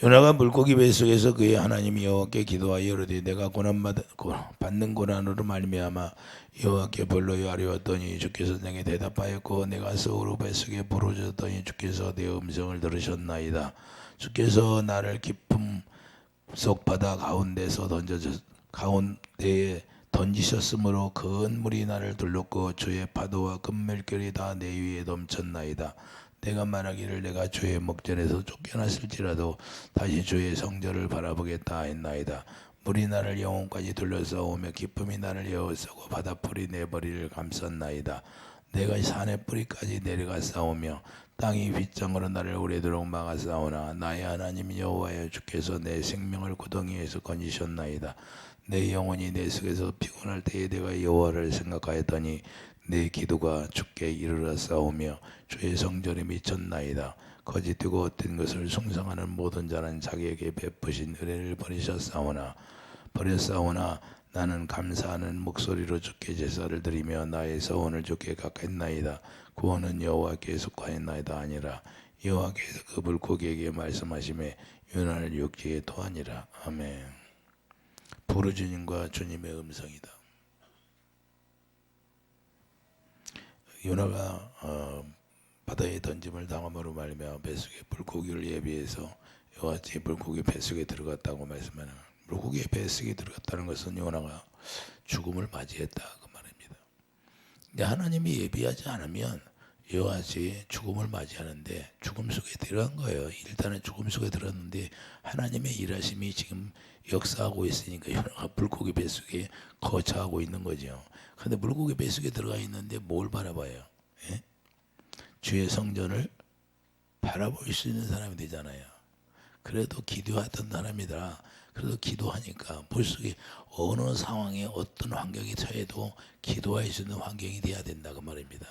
요나가 물고기 뱃속에서 그의 하나님 여호와께 기도하여 이르되 내가 받는 고난으로 말미암아 여호와께 벌로 아뢰었더니 주께서 내게 대답하였고 내가 스스로 뱃속에 부러졌더니 주께서 내 음성을 들으셨나이다. 주께서 나를 깊음 속 바다 가운데에 던지셨으므로 큰 물이 나를 둘렀고 주의 파도와 금물결이 다 내 위에 넘쳤나이다. 내가 말하기를 내가 주의 목전에서 쫓겨났을지라도 다시 주의 성전을 바라보겠다 했나이다. 물이 나를 영혼까지 둘러싸오며 기쁨이 나를 에워싸고 바다풀이 내 머리를 감쌌나이다. 내가 산의 뿌리까지 내려가 싸우며 땅이 빗장으로 나를 오래도록 막아 싸우나 나의 하나님 여호와여 주께서 내 생명을 구덩이에서 건지셨나이다. 내 영혼이 내 속에서 피곤할 때에 내가 여호와를 생각하였더니 내 기도가 주께 이르러 싸우며 주의 성전에 미쳤나이다. 거짓되고 헛된 것을 숭상하는 모든 자는 자기에게 베푸신 은혜를 버렸사오나 나는 감사하는 목소리로 주께 제사를 드리며 나의 서원을 주께 갚겠나이다. 구원은 여호와께 속하였나이다 아니라 여호와께서 그 물고기에게 말씀하시매 요나를 육지에 토하니라. 아멘. 부르짖음과 주님의 음성이다. 요나가 바다에 던짐을 당함으로 말미암아 뱃속에 물고기를 예비해서 여호와께 물고기 뱃속에 들어갔다고 말씀하는, 물고기의 뱃속에 들어갔다는 것은 요나가 죽음을 맞이했다 그 말입니다. 근데 하나님이 예비하지 않으면 여호와께 죽음을 맞이하는데 죽음 속에 들어간 거예요. 일단은 죽음 속에 들어갔는데 하나님의 일하심이 지금 역사하고 있으니까 요나가 물고기 뱃속에 거처하고 있는 거죠. 그런데 물고기 뱃속에 들어가 있는데 뭘 바라봐요? 예? 주의 성전을 바라볼 수 있는 사람이 되잖아요. 그래도 기도하던 사람이더라. 그래도 기도하니까 물속에 어느 상황에 어떤 환경에 처해도 기도할 수 있는 환경이 돼야 된다 그 말입니다.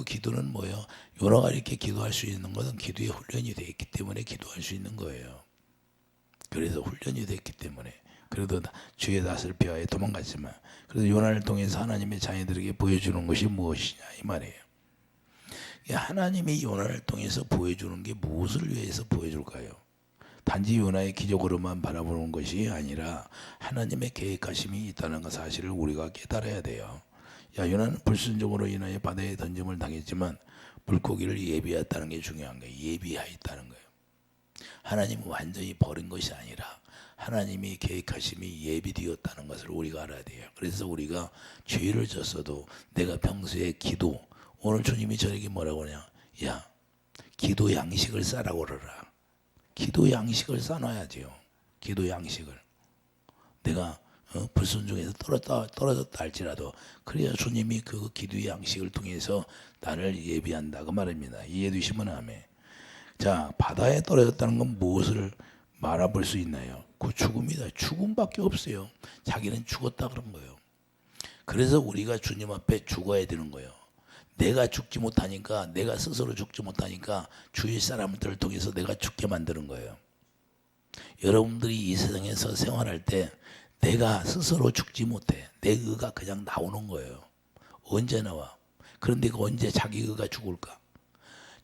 기도는 뭐예요? 요나가 이렇게 기도할 수 있는 것은 기도의 훈련이 되어 있기 때문에 기도할 수 있는 거예요. 그래서 훈련이 됐기 때문에. 그래도 주의 낯을 피하여 도망갔지만 그래서 요나를 통해서 하나님의 자녀들에게 보여주는 것이 무엇이냐 이 말이에요. 하나님이 요나를 통해서 보여주는 게 무엇을 위해서 보여줄까요? 단지 요나의 기적으로만 바라보는 것이 아니라 하나님의 계획하심이 있다는 그 사실을 우리가 깨달아야 돼요. 요나는 불순종으로 인하여 바다에 던짐을 당했지만 물고기를 예비했다는 게 중요한 거예요. 예비하였다는 거예요. 하나님은 완전히 버린 것이 아니라 하나님이 계획하심이 예비되었다는 것을 우리가 알아야 돼요. 그래서 우리가 죄를 졌어도 내가 평소에 기도, 오늘 주님이 저에게 뭐라고 하냐, 야 기도 양식을 싸라고 그러라. 기도 양식을 싸놔야지요. 기도 양식을 내가 불순종에서 떨어졌다 할지라도 그래야 주님이 그 기도의 양식을 통해서 나를 예비한다 그 말입니다. 이해해 주시면 아멘. 자, 바다에 떨어졌다는 건 무엇을 말아볼 수 있나요? 그 죽음이다. 죽음밖에 없어요. 자기는 죽었다 그런 거예요. 그래서 우리가 주님 앞에 죽어야 되는 거예요. 내가 죽지 못하니까, 내가 스스로 죽지 못하니까 주위 사람들을 통해서 내가 죽게 만드는 거예요. 여러분들이 이 세상에서 생활할 때 내가 스스로 죽지 못해. 내 의가 그냥 나오는 거예요. 언제 나와? 그런데 그 언제 자기 의가 죽을까?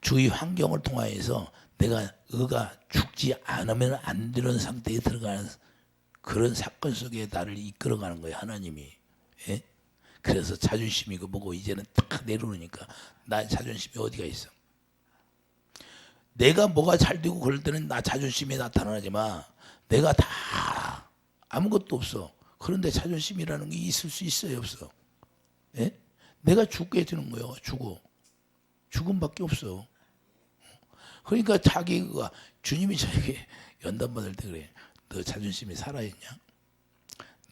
주위 환경을 통하여서 내가 의가 죽지 않으면 안 되는 상태에 들어가는 그런 사건 속에 나를 이끌어가는 거예요. 하나님이. 예? 그래서 자존심이 그 뭐고 이제는 딱 내려오니까 나의 자존심이 어디가 있어? 내가 뭐가 잘 되고 그럴 때는 나 자존심이 나타나지만 내가 다 아무것도 없어. 그런데 자존심이라는 게 있을 수 있어요, 없어? 예? 내가 죽게 되는 거예요. 죽음밖에 없어. 그러니까 자기가 주님이 저에게 연단 받을 때 그래. 너 자존심이 살아있냐?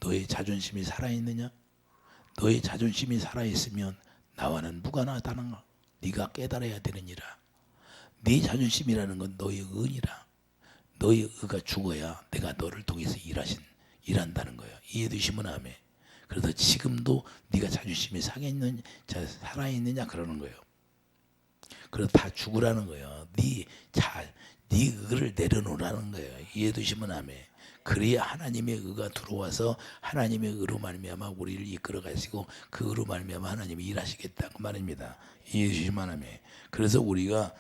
너의 자존심이 살아있느냐? 너의 자존심이 살아있으면 나와는 무관하다는 거 네가 깨달아야 되느니라. 네 자존심이라는 건 너의 의니라. 너의 의가 죽어야 내가 너를 통해서 일한다는 거예요. 이해되시면 아멘. 그래서 지금도 네가 자존심이 살아있느냐 그러는 거예요. 그래서 다 죽으라는 거예요. 네 의를 내려놓으라는 거예요. 이해되시면 아멘. 그래야 하나님의 의가 들어와서 하나님의 의로 말미암아 우리를 이끌어 가시고 그 의로 말미암아 하나님이 일하시겠다 그 말입니다. 이해되시면 아멘. 그래서 우리가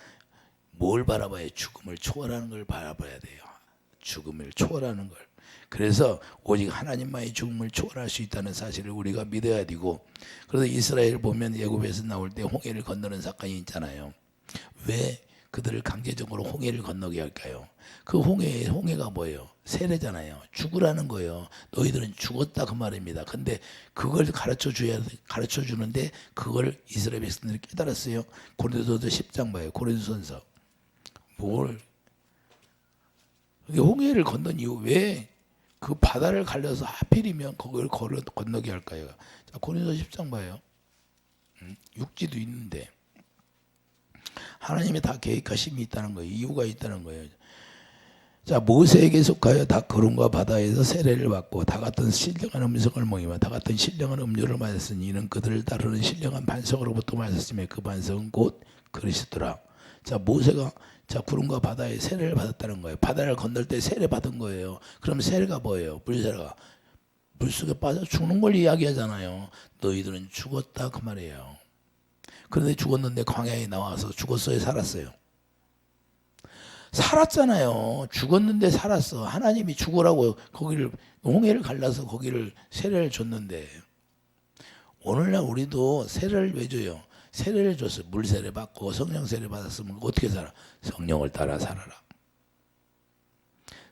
뭘 바라봐야 죽음을 초월하는 걸 바라봐야 돼요. 죽음을 초월하는 걸. 그래서 오직 하나님만이 죽음을 초월할 수 있다는 사실을 우리가 믿어야 되고, 그래서 이스라엘 보면 애굽에서 나올 때 홍해를 건너는 사건이 있잖아요. 왜 그들을 강제적으로 홍해를 건너게 할까요? 그 홍해가 뭐예요? 세례잖아요. 죽으라는 거예요. 너희들은 죽었다 그 말입니다. 근데 그걸 가르쳐 주는데 그걸 이스라엘 백성들이 깨달았어요. 고린도서 10장 봐요. 고린도전서. 홍해를 건넌 이유, 왜 그 바다를 갈려서 하필이면 그걸 건너게 할까요? 자, 고린도서 10장 봐요. 육지도 있는데 하나님이 다 계획하심이 있다는 거예요. 이유가 있다는 거예요. 자, 모세에게 속하여 다 거름과 바다에서 세례를 받고 다 같은 신령한 음성을 먹이며 다 같은 신령한 음료를 마셨으니 이는 그들을 따르는 신령한 반석으로부터 마셨으며 그 반석은 곧 그리스도라. 자, 모세가 구름과 바다에 세례를 받았다는 거예요. 바다를 건널 때 세례 받은 거예요. 그럼 세례가 뭐예요? 물세례가 물속에 빠져 죽는 걸 이야기하잖아요. 너희들은 죽었다 그 말이에요. 그런데 죽었는데 광야에 나와서 죽었어요, 살았어요? 살았잖아요. 죽었는데 살았어. 하나님이 죽으라고 거기를 홍해를 갈라서 거기를 세례를 줬는데, 오늘날 우리도 세례를 왜 줘요? 세례를 줬어요. 물세례 받고 성령 세례 받았으면 어떻게 살아? 성령을 따라 살아라.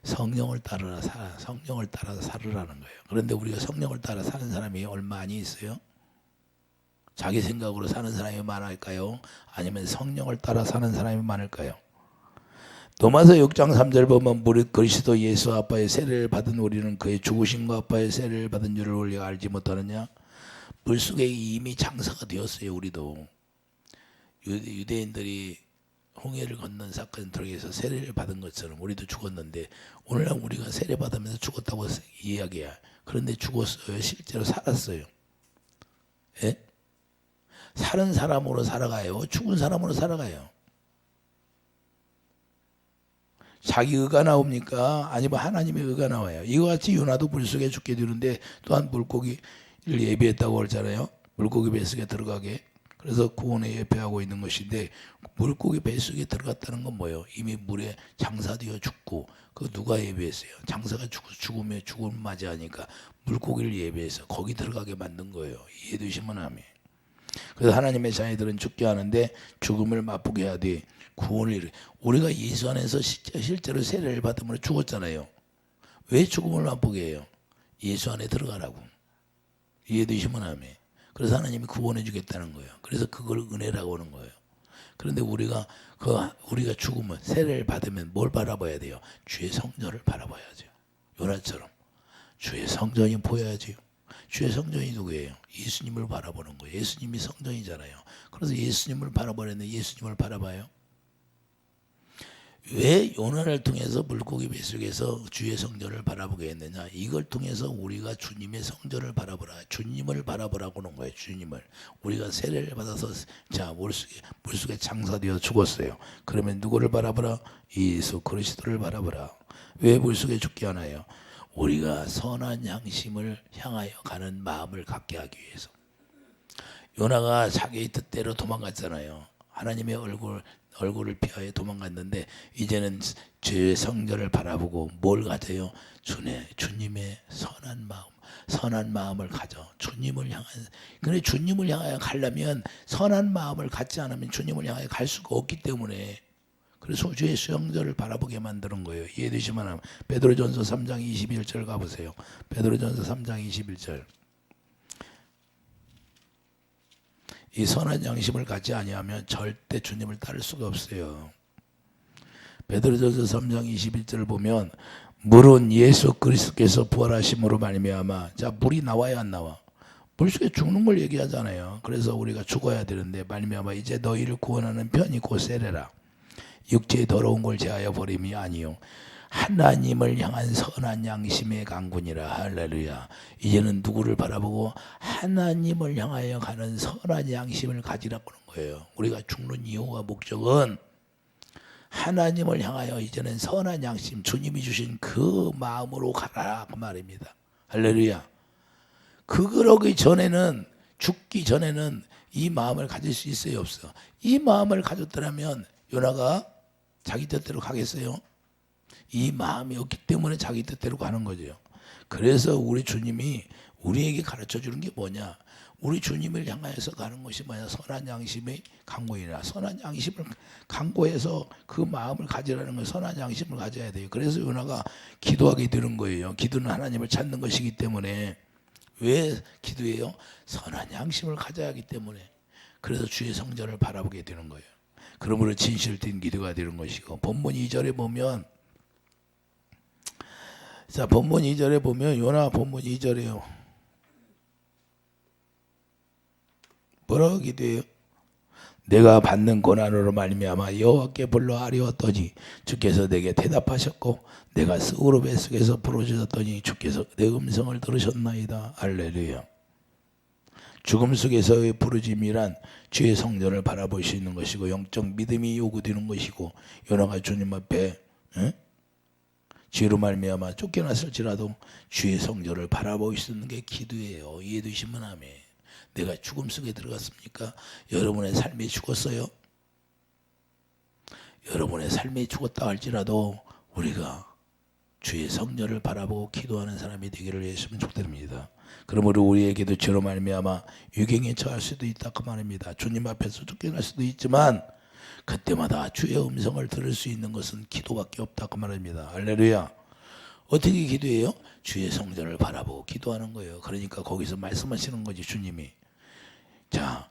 성령을 따라 살아. 성령을 따라서 살으라는 거예요. 그런데 우리가 성령을 따라 사는 사람이 얼마 안 있어요? 자기 생각으로 사는 사람이 많을까요? 아니면 성령을 따라 사는 사람이 많을까요? 로마서 6장 3절 보면 무릇 그리스도 예수 아빠의 세례를 받은 우리는 그의 죽으심과 아빠의 세례를 받은 줄을 우리가 알지 못하느냐? 물속에 이미 장사가 되었어요. 우리도 유대인들이 홍해를 건넌 사건 들어서 세례를 받은 것처럼 우리도 죽었는데, 오늘날 우리가 세례 받으면서 죽었다고 이야기야. 그런데 죽었어요? 실제로 살았어요? 예? 살은 사람으로 살아가요? 죽은 사람으로 살아가요? 자기 의가 나옵니까? 아니면 하나님의 의가 나와요? 이와 같이 요나도 물속에 죽게 되는데 또한 물고기를 예비했다고 그러잖아요. 물고기 뱃속에 들어가게. 그래서 구원에 예배하고 있는 것인데, 물고기 뱃속에 들어갔다는 건 뭐예요? 이미 물에 장사되어 죽고, 그 누가 예배했어요? 장사가 죽으면 죽음을 맞이하니까 물고기를 예배해서 거기 들어가게 만든 거예요. 이해되시면 아멘. 그래서 하나님의 자녀들은 죽게 하는데 죽음을 맛보게 해야 돼. 구원을. 우리가 예수 안에서 실제로 세례를 받으면 죽었잖아요. 왜 죽음을 맛보게 해요? 예수 안에 들어가라고. 이해되시면 아멘. 그래서 하나님이 구원해 주겠다는 거예요. 그래서 그걸 은혜라고 하는 거예요. 그런데 우리가 죽으면, 세례를 받으면 뭘 바라봐야 돼요? 주의 성전을 바라봐야죠. 요나처럼 주의 성전이 보여야죠. 주의 성전이 누구예요? 예수님을 바라보는 거예요. 예수님이 성전이잖아요. 그래서 예수님을 바라보는데 예수님을 바라봐요. 왜 요나를 통해서 물고기 뱃속에서 주의 성전을 바라보게 했느냐? 이걸 통해서 우리가 주님의 성전을 바라보라, 주님을 바라보라고 하는 거예요. 주님을. 우리가 세례를 받아서 물속에 장사되어 죽었어요. 그러면 누구를 바라보라? 예수 그리스도를 바라보라. 왜 물속에 죽게 하나요? 우리가 선한 양심을 향하여 가는 마음을 갖게 하기 위해서. 요나가 자기의 뜻대로 도망갔잖아요. 하나님의 얼굴을 피하여 도망갔는데, 이제는 주의 성전을 바라보고 뭘 가져요? 주님의 선한 마음을 가져. 주님을 향한. 근데 주님을 향하여 가려면 선한 마음을 갖지 않으면 주님을 향하여 갈 수가 없기 때문에, 그래서 주의 성전을 바라보게 만드는 거예요. 이해되시면 하면 베드로전서 3장 21절 가보세요. 베드로전서 3장 21절. 이 선한 양심을 갖지 아니하면 절대 주님을 따를 수가 없어요. 베드로전서 3장 21절을 보면, 물은 예수 그리스도께서 부활하심으로 말미암아. 자, 물이 나와야 안 나와? 물속에 죽는 걸 얘기하잖아요. 그래서 우리가 죽어야 되는데, 말미암아 이제 너희를 구원하는 편이 곧 세례라. 육체의 더러운 걸 제하여 버림이 아니요 하나님을 향한 선한 양심의 강군이라. 할렐루야. 이제는 누구를 바라보고? 하나님을 향하여 가는 선한 양심을 가지라고 하는 거예요. 우리가 죽는 이유와 목적은 하나님을 향하여 이제는 선한 양심, 주님이 주신 그 마음으로 가라 그 말입니다. 할렐루야. 그러기 전에는, 죽기 전에는 이 마음을 가질 수 있어요, 없어? 이 마음을 가졌더라면 요나가 자기 뜻대로 가겠어요? 이 마음이 없기 때문에 자기 뜻대로 가는 거죠. 그래서 우리 주님이 우리에게 가르쳐 주는 게 뭐냐? 우리 주님을 향하여서 가는 것이 뭐냐? 선한 양심의 강구이라. 선한 양심을 강구해서 그 마음을 가지라는 거예요. 선한 양심을 가져야 돼요. 그래서 요나가 기도하게 되는 거예요. 기도는 하나님을 찾는 것이기 때문에. 왜 기도해요? 선한 양심을 가져야 하기 때문에. 그래서 주의 성전을 바라보게 되는 거예요. 그러므로 진실을 띤 기도가 되는 것이고, 본문 2절에 보면, 자, 본문 2절에 보면, 요나 본문 2절에요. 뭐라고 기도해요? 내가 받는 고난으로 말미암아 여호와께 불러 아뢰었더니 주께서 내게 대답하셨고, 내가 스우르 뱃속에서 부르짖었더니 주께서 내 음성을 들으셨나이다. 할렐루야. 죽음 속에서의 부르짐이란 주의 성전을 바라볼 수 있는 것이고, 영적 믿음이 요구되는 것이고, 요나가 주님 앞에 죄로 말미암아 쫓겨났을지라도 주의 성전을 바라볼 수 있는 게 기도예요. 이해되시면 아멘. 내가 죽음 속에 들어갔습니까? 여러분의 삶이 죽었어요? 여러분의 삶이 죽었다 할지라도 우리가 주의 성전을 바라보고 기도하는 사람이 되기를 예수님 축드립니다. 그러므로 우리에게도 죄로 말미암아 유경에 처할 수도 있다 그 말입니다. 주님 앞에서 쫓겨날 수도 있지만 그때마다 주의 음성을 들을 수 있는 것은 기도밖에 없다 그 말입니다. 할렐루야. 어떻게 기도해요? 주의 성전을 바라보고 기도하는 거예요. 그러니까 거기서 말씀하시는 거지, 주님이. 자,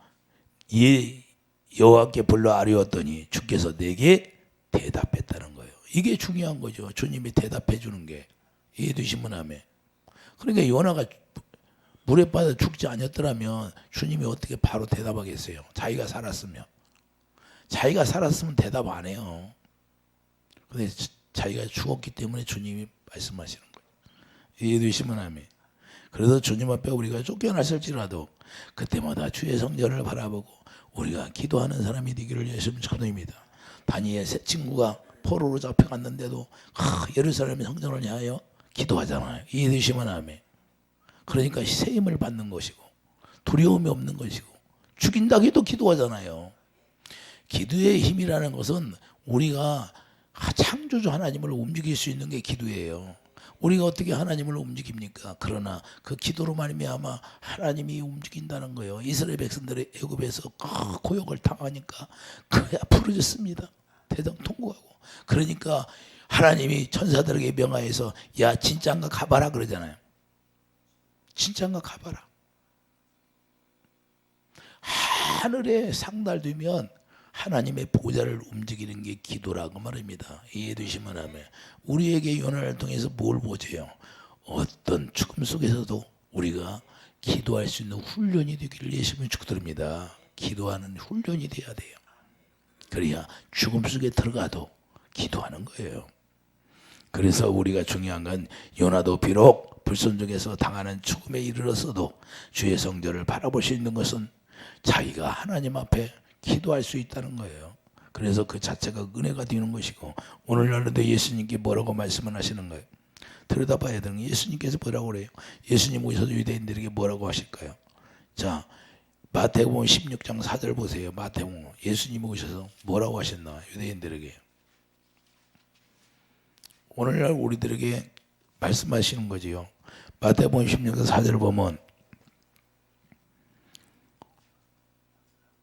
여호와께 불러 아뢰었더니 주께서 내게 대답했다는 거예요. 이게 중요한 거죠. 주님이 대답해 주는 게. 이해되시면 아멘. 그러니까 요나가 물에 빠져 죽지 않았더라면 주님이 어떻게 바로 대답하겠어요? 자기가 살았으면. 자기가 살았으면 대답 안 해요. 근데 자기가 죽었기 때문에 주님이 말씀하시는 거예요. 이해되시면 아멘. 그래서 주님 앞에 우리가 쫓겨났을지라도 그때마다 주의 성전을 바라보고 우리가 기도하는 사람이 되기를 예수님 축원합니다. 다니엘 세 친구가 포로로 잡혀갔는데도 예루살렘 성전을 향하여 기도하잖아요. 이해되시면 아멘. 그러니까 세임을 받는 것이고 두려움이 없는 것이고 죽인다 해도 기도하잖아요. 기도의 힘이라는 것은 우리가 창조주 하나님을 움직일 수 있는 게 기도예요. 우리가 어떻게 하나님을 움직입니까? 그러나 그 기도로 말미암아 하나님이 움직인다는 거예요. 이스라엘 백성들의 애굽에서 고역을 당하니까 그야 부르짖습니다. 대성통곡하고. 그러니까 하나님이 천사들에게 명하여서 야 진짜인가 가봐라 그러잖아요. 진짜인가 가봐라. 하늘에 상달되면 하나님의 보좌를 움직이는 게 기도라고 말입니다. 이해되시면 하면 우리에게 요나를 통해서 뭘 보세요? 어떤 죽음 속에서도 우리가 기도할 수 있는 훈련이 되기를 예수님을 축드립니다. 기도하는 훈련이 돼야 돼요. 그래야 죽음 속에 들어가도 기도하는 거예요. 그래서 우리가 중요한 건 요나도 비록 불순종에서 당하는 죽음에 이르렀어도 주의 성전을 바라볼 수 있는 것은 자기가 하나님 앞에 기도할 수 있다는 거예요. 그래서 그 자체가 은혜가 되는 것이고 오늘날도 예수님께 뭐라고 말씀을 하시는 거예요? 들여다봐야 되는 게 예수님께서 뭐라고 그래요? 예수님 오셔서 유대인들에게 뭐라고 하실까요? 자, 마태복음 16장 4절 보세요. 마태복음 예수님 오셔서 뭐라고 하셨나 유대인들에게. 오늘날 우리들에게 말씀하시는 거지요. 마태복음 16장 4절 보면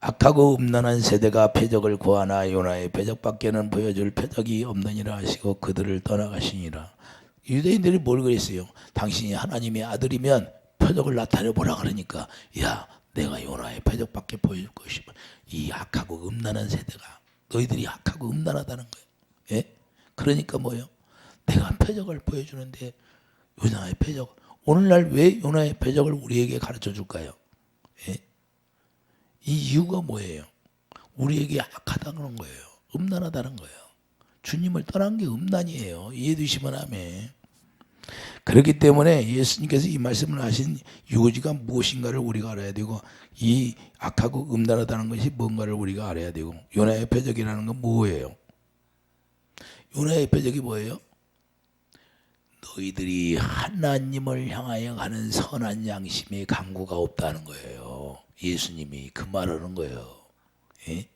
악하고 음란한 세대가 표적을 구하나 요나의 표적밖에는 보여줄 표적이 없느니라 하시고 그들을 떠나가시니라. 유대인들이 뭘 그랬어요? 당신이 하나님의 아들이면 표적을 나타내보라 그러니까 야 내가 요나의 표적밖에 보여줄 것이면 이 악하고 음란한 세대가 너희들이 악하고 음란하다는 거예요. 예? 그러니까 뭐예요? 내가 표적을 보여주는데 요나의 표적 오늘날 왜 요나의 표적을 우리에게 가르쳐 줄까요? 예? 이 이유가 뭐예요? 우리에게 악하다는 거예요. 음란하다는 거예요. 주님을 떠난 게 음란이에요. 이해되시면 아멘. 그렇기 때문에 예수님께서 이 말씀을 하신 유고지가 무엇인가를 우리가 알아야 되고 이 악하고 음란하다는 것이 뭔가를 우리가 알아야 되고 요나의 표적이라는 건 뭐예요? 요나의 표적이 뭐예요? 너희들이 하나님을 향하여 가는 선한 양심의 강구가 없다는 거예요. 예수님이 그 말하는 거예요. 예?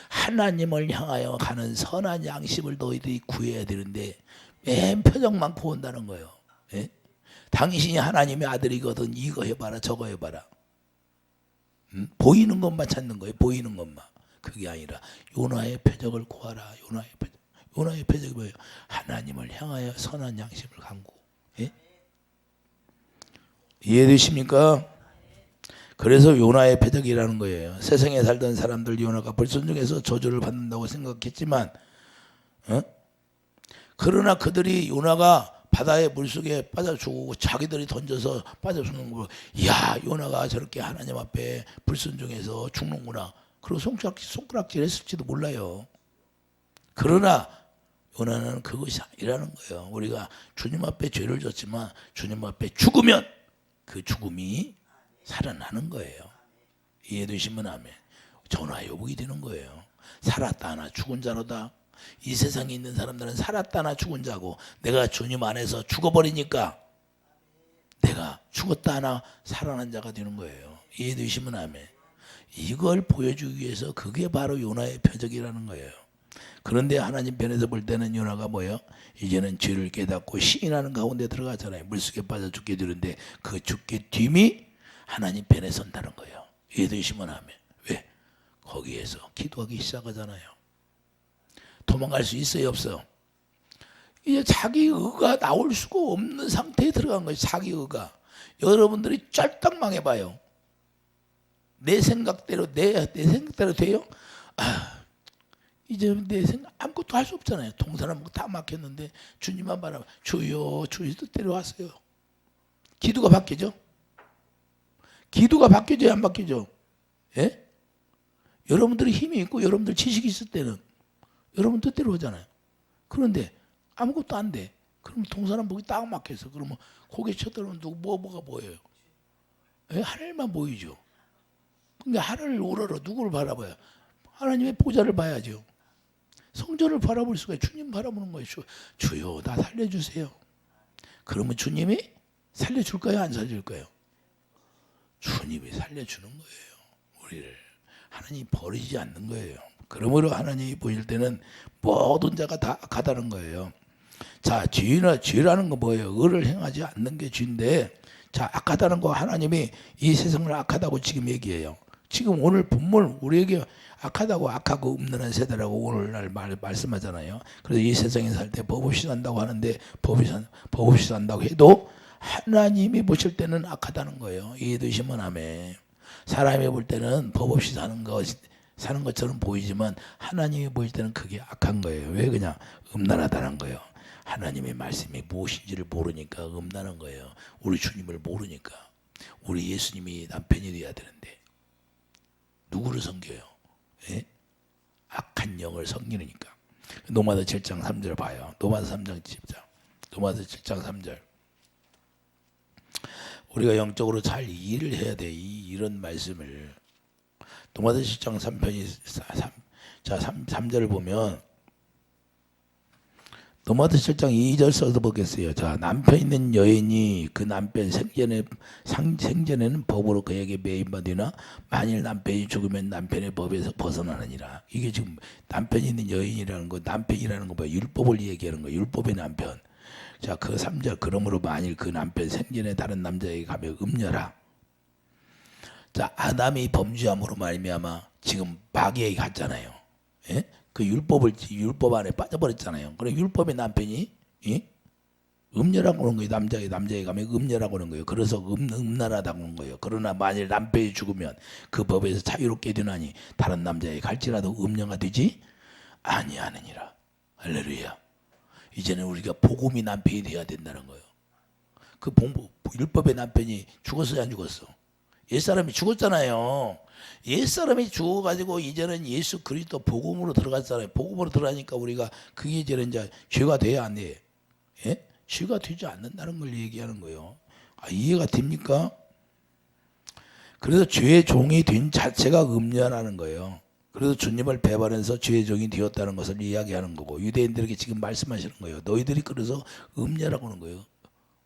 하나님을 향하여 가는 선한 양심을 너희들이 구해야 되는데 맨 표정만 보온다는 거예요. 예? 당신이 하나님의 아들이거든 이거 해봐라 저거 해봐라. 보이는 것만 찾는 거예요. 보이는 것만. 그게 아니라 요나의 표적을 구하라. 요나의 표적. 요나의 표적이 뭐예요? 하나님을 향하여 선한 양심을 강구. 예? 이해되십니까? 그래서 요나의 표적이라는 거예요. 세상에 살던 사람들 요나가 불순종해서 저주를 받는다고 생각했지만 그러나 그들이 요나가 바다의 물속에 빠져 죽고 자기들이 던져서 빠져 죽는 거 보고 야 요나가 저렇게 하나님 앞에 불순종해서 죽는구나. 그리고 손가락질 했을지도 몰라요. 그러나 요나는 그것이 아니라는 거예요. 우리가 주님 앞에 죄를 졌지만 주님 앞에 죽으면 그 죽음이 살아나는 거예요. 이해되시면 아멘. 전화요복이 되는 거예요. 살았다 하나 죽은 자로다. 이 세상에 있는 사람들은 살았다 하나 죽은 자고 내가 주님 안에서 죽어버리니까 내가 죽었다 하나 살아난 자가 되는 거예요. 이해되시면 아멘. 이걸 보여주기 위해서 그게 바로 요나의 표적이라는 거예요. 그런데 하나님 편에서 볼 때는 요나가 뭐예요? 이제는 죄를 깨닫고 시인하는 가운데 들어가잖아요. 물속에 빠져 죽게 되는데 그 죽게 됨이 하나님 편에 선다는 거예요. 이해되시면 아멘. 왜? 거기에서 기도하기 시작하잖아요. 도망갈 수 있어요 없어요? 이제 자기 의가 나올 수가 없는 상태에 들어간 거예요. 자기 의가. 여러분들이 쫄딱 망해봐요. 내 생각대로 내 생각대로 돼요? 이제 내 생각 아무것도 할 수 없잖아요. 동사람 다 막혔는데 주님만 바라봐. 주여 주의 뜻대로 하세요. 기도가 바뀌죠? 기도가 바뀌어져야 안 바뀌죠? 예? 여러분들이 힘이 있고 여러분들 지식이 있을 때는 여러분 뜻대로 하잖아요. 그런데 아무것도 안 돼. 그럼 동사람 보기 딱 막혀서 그러면 고개 쳐들어오면 누구 뭐가 보여요? 예? 하늘만 보이죠. 근데 하늘을 우러러 누구를 바라봐요? 하나님의 보좌를 봐야죠. 성전을 바라볼 수가 있어요. 주님 바라보는 거예요. 주여 나 살려주세요. 그러면 주님이 살려줄까요? 안 살려줄까요? 주님이 살려주는 거예요. 우리를. 하나님이 버리지 않는 거예요. 그러므로 하나님이 보실 때는 모든 자가 다 악하다는 거예요. 자, 죄라는 거 뭐예요? 의를 행하지 않는 게 죄인데, 자, 악하다는 거 하나님이 이 세상을 악하다고 지금 얘기해요. 지금 오늘 본문 우리에게 악하다고 악하고 음란한 세대라고 오늘날 말씀하잖아요. 그래서 이 세상에 살 때 법 없이 산다고 하는데 법 없이 산다고 해도 하나님이 보실 때는 악하다는 거예요. 이해되시면 아멘. 사람이 볼 때는 법 없이 사는 것처럼 보이지만 하나님이 보실 때는 그게 악한 거예요. 왜 그냥 음란하다는 거예요. 하나님의 말씀이 무엇인지를 모르니까 음란한 거예요. 우리 주님을 모르니까. 우리 예수님이 남편이 돼야 되는데 누구를 섬겨요? 예? 악한 영을 섬기니까. 노마드 7장 3절 봐요. 노마드 3장 10장. 노마드 7장 3절. 우리가 영적으로 잘 이해를 해야 돼. 이런 말씀을. 노마드 7장 3절을 보면 노마드 7장 2절 써서 보겠어요. 자, 남편 있는 여인이 그 남편 생전에는 법으로 그에게 매임받으나 만일 남편이 죽으면 남편의 법에서 벗어나느니라. 이게 지금 남편 있는 여인이라는 거, 남편이라는 거 뭐야? 율법을 얘기하는 거예요. 율법의 남편. 자, 그 3절. 그러므로 만일 그 남편 생전에 다른 남자에게 가면 음녀라. 자, 아담이 범죄함으로 말미암아 지금 마귀에게 갔잖아요. 예? 그 율법 안에 빠져버렸잖아요. 그럼 율법의 남편이 음녀라고 하는 거예요. 남자에 가면 음녀라고 하는 거예요. 그래서 음란하다고 하는 거예요. 그러나 만일 남편이 죽으면 그 법에서 자유롭게 되나니 다른 남자에 갈지라도 음녀가 되지 아니하느니라. 할렐루야. 이제는 우리가 복음이 남편이 돼야 된다는 거예요. 그 율법의 남편이 죽었어요, 안 죽었어? 옛사람이 죽었잖아요. 옛사람이 죽어가지고 이제는 예수 그리스도 복음으로 들어갔잖아요. 복음으로 들어가니까 우리가 그게 이제는 이제 죄가 돼야 안 돼. 예? 죄가 되지 않는다는 걸 얘기하는 거예요. 이해가 됩니까? 그래서 죄의 종이 된 자체가 음녀라는 거예요. 그래서 주님을 배반해서 죄의 종이 되었다는 것을 이야기하는 거고 유대인들에게 지금 말씀하시는 거예요. 너희들이 그래서 음녀라고 하는 거예요.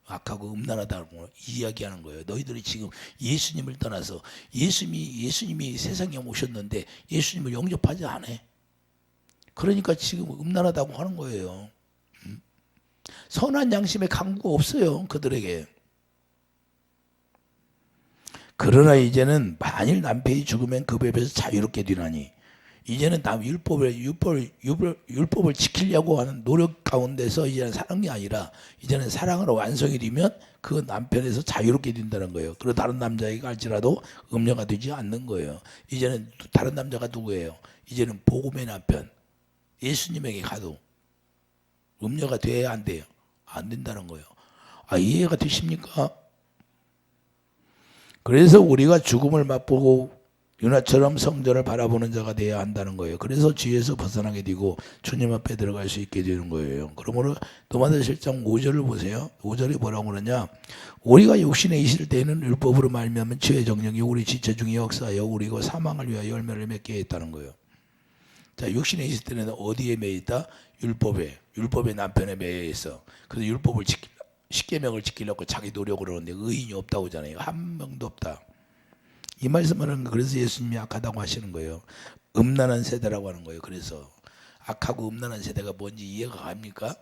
악하고 음란하다고 이야기하는 거예요. 너희들이 지금 예수님을 떠나서 예수님이 세상에 오셨는데 예수님을 영접하지 않아. 그러니까 지금 음란하다고 하는 거예요. 선한 양심의 강구가 없어요, 그들에게. 그러나 이제는 만일 남편이 죽으면 그 법에서 자유롭게 되나니, 이제는 율법을 지키려고 하는 노력 가운데서 이제는 사는 게 아니라 이제는 사랑으로 완성이 되면 그 남편에서 자유롭게 된다는 거예요. 그리고 다른 남자에게 갈지라도 음녀가 되지 않는 거예요. 이제는 다른 남자가 누구예요? 이제는 복음의 남편 예수님에게 가도 음녀가 돼야 안 돼요? 안 된다는 거예요. 이해가 되십니까? 그래서 우리가 죽음을 맛보고 요나처럼 성전을 바라보는 자가 되어야 한다는 거예요. 그래서 죄에서 벗어나게 되고 주님 앞에 들어갈 수 있게 되는 거예요. 그러므로 로마서 7장 5절을 보세요. 5절이 뭐라고 그러냐? 우리가 육신에 있을 때에는 율법으로 말미암은 죄의 정령이 우리 지체 중에 역사하여 우리가 사망을 위하여 열매를 맺게 했다는 거예요. 자, 육신에 있을 때는 어디에 매여 있다? 율법의 남편에 매여 있어. 그래서 율법을 십계명을 지키려고 자기 노력으로 하는데 의인이 없다고 하잖아요. 한 명도 없다. 이 말씀을 하는 거. 그래서 예수님이 악하다고 하시는 거예요. 음란한 세대라고 하는 거예요. 그래서 악하고 음란한 세대가 뭔지 이해가 갑니까?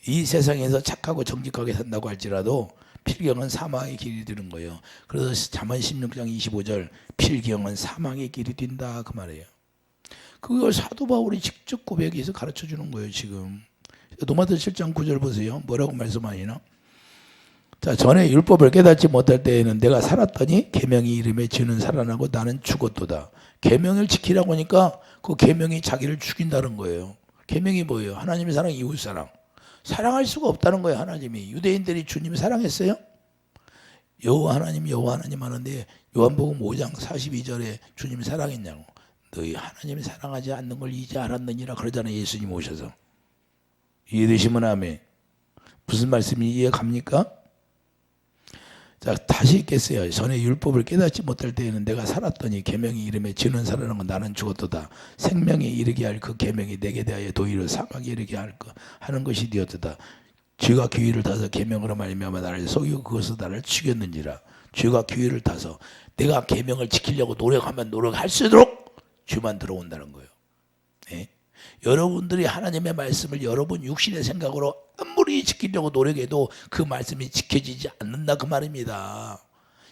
이 세상에서 착하고 정직하게 산다고 할지라도 필경은 사망의 길이 되는 거예요. 그래서 잠언 16장 25절 필경은 사망의 길이 된다 그 말이에요. 그걸 사도 바울이 직접 고백해서 가르쳐 주는 거예요. 지금 로마서 7장 9절 보세요. 뭐라고 말씀하시나? 자, 전에 율법을 깨닫지 못할 때에는 내가 살았더니 계명이 이름에 죄는 살아나고 나는 죽었도다. 계명을 지키라고 하니까 그 계명이 자기를 죽인다는 거예요. 계명이 뭐예요? 하나님의 사랑, 이웃 사랑. 사랑할 수가 없다는 거예요. 하나님이. 유대인들이 주님 사랑했어요? 여호와 하나님 하는데 요한복음 5장 42절에 주님 사랑했냐고. 너희 하나님이 사랑하지 않는 걸 이제 알았느니라 그러잖아요. 예수님 오셔서. 이해되시면 아멘. 무슨 말씀이 이해 갑니까? 자, 다시 읽겠어요. 전에 율법을 깨닫지 못할 때에는 내가 살았더니 계명이 이름에 죄는 살아나고 나는 죽었도다. 생명에 이르게 할 그 계명이 내게 대하여 도리어 사망에 이르게 하는 것이 되었도다. 죄가 기회를 타서 계명으로 말미암아 나를 속이고 그것으로 나를 죽였는지라. 죄가 기회를 타서 내가 계명을 지키려고 노력하면 노력할수록 죄만 들어온다는 거예요. 네? 여러분들이 하나님의 말씀을 여러분 육신의 생각으로 아무리 지키려고 노력해도 그 말씀이 지켜지지 않는다 그 말입니다.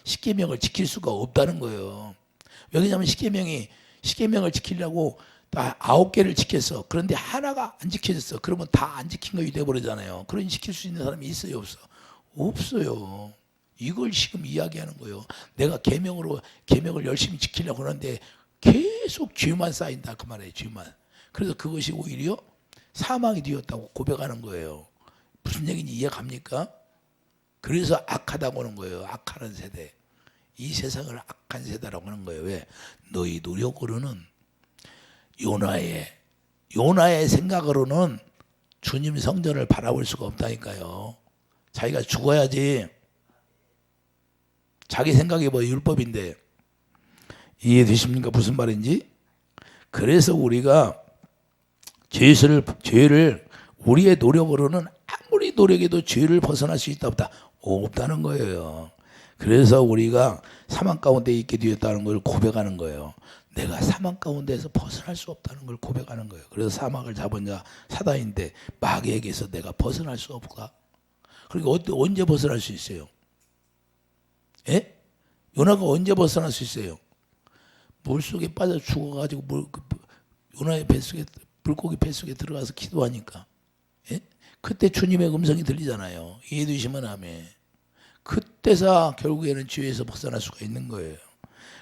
십계명을 지킬 수가 없다는 거예요. 왜냐하면 십계명을 지키려고 다 9개를 지켰어. 그런데 하나가 안 지켜졌어. 그러면 다 안 지킨 거이 돼버리잖아요. 그러니 지킬 수 있는 사람이 있어요, 없어? 없어요. 이걸 지금 이야기하는 거예요. 내가 계명을 열심히 지키려고 하는데 계속 죄만 쌓인다 그 말이에요. 죄만. 그래서 그것이 오히려 사망이 되었다고 고백하는 거예요. 무슨 얘기인지 이해 갑니까? 그래서 악하다고 하는 거예요. 악하는 세대. 이 세상을 악한 세대라고 하는 거예요. 왜? 너희 노력으로는 요나의 생각으로는 주님 성전을 바라볼 수가 없다니까요. 자기가 죽어야지. 자기 생각이 뭐 율법인데. 이해되십니까? 무슨 말인지? 그래서 우리가 죄를 우리의 노력으로는 아무리 노력해도 죄를 벗어날 수 있다 없다? 없다는 거예요. 그래서 우리가 사망 가운데 있게 되었다는 걸 고백하는 거예요. 내가 사망 가운데에서 벗어날 수 없다는 걸 고백하는 거예요. 그래서 사망을 잡은 자 사단인데 마귀에게서 내가 벗어날 수 없다. 그러니까 언제 벗어날 수 있어요? 예? 요나가 언제 벗어날 수 있어요? 물속에 빠져 죽어가지고 요나의 뱃속에 물고기 뱃속에 들어가서 기도하니까. 예? 그때 주님의 음성이 들리잖아요. 이해되시면 아멘. 그때서 결국에는 죄에서 벗어날 수가 있는 거예요.